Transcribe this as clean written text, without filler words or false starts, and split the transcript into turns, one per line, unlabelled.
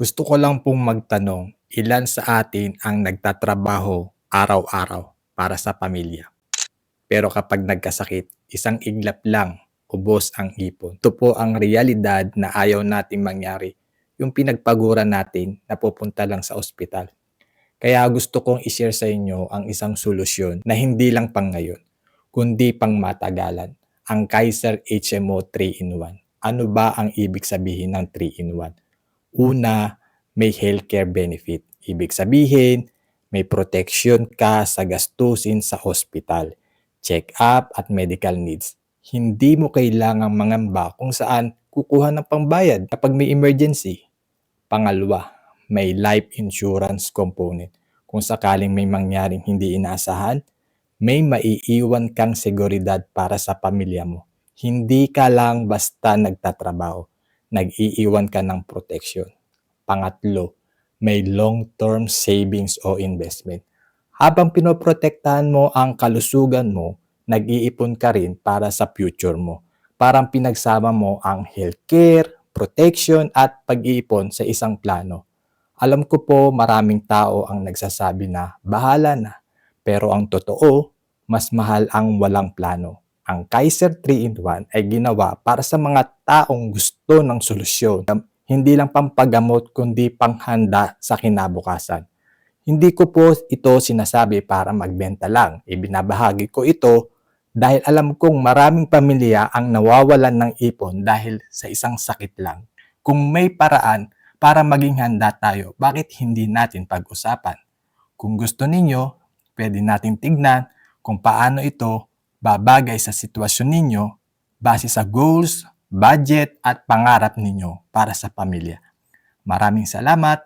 Gusto ko lang pong magtanong, ilan sa atin ang nagtatrabaho araw-araw para sa pamilya? Pero kapag nagkasakit, isang iglap lang, ubos ang ipon. Ito po ang realidad na ayaw nating mangyari. Yung pinagpaguran natin na pupunta lang sa ospital. Kaya gusto kong i-share sa inyo ang isang solusyon na hindi lang pang ngayon, kundi pang matagalan. Ang Kaiser HMO 3-in-1. Ano ba ang ibig sabihin ng 3-in-1? Una, may healthcare benefit. Ibig sabihin, may protection ka sa gastusin sa hospital, check-up at medical needs. Hindi mo kailangang mangamba kung saan kukuha ng pambayad kapag may emergency. Pangalawa, may life insurance component. Kung sakaling may mangyaring hindi inaasahan, may maiiwan kang seguridad para sa pamilya mo. Hindi ka lang basta nagtatrabaho, nag-iiwan ka ng protection. Pangatlo, may long-term savings o investment. Habang pinoprotektahan mo ang kalusugan mo, nag-iipon ka rin para sa future mo. Parang pinagsama mo ang healthcare, protection at pag-iipon sa isang plano. Alam ko po maraming tao ang nagsasabi na bahala na. Pero ang totoo, mas mahal ang walang plano. Ang Kaiser 3-in-1 ay ginawa para sa mga taong gusto ng solusyon. Hindi lang pampagamot kundi panghanda sa kinabukasan. Hindi ko po ito sinasabi para magbenta lang. Ibinabahagi ko ito dahil alam kong maraming pamilya ang nawawalan ng ipon dahil sa isang sakit lang. Kung may paraan para maging handa tayo, bakit hindi natin pag-usapan? Kung gusto ninyo, pwede natin tignan kung paano ito babagay sa sitwasyon ninyo base sa goals, budget at pangarap ninyo para sa pamilya. Maraming salamat!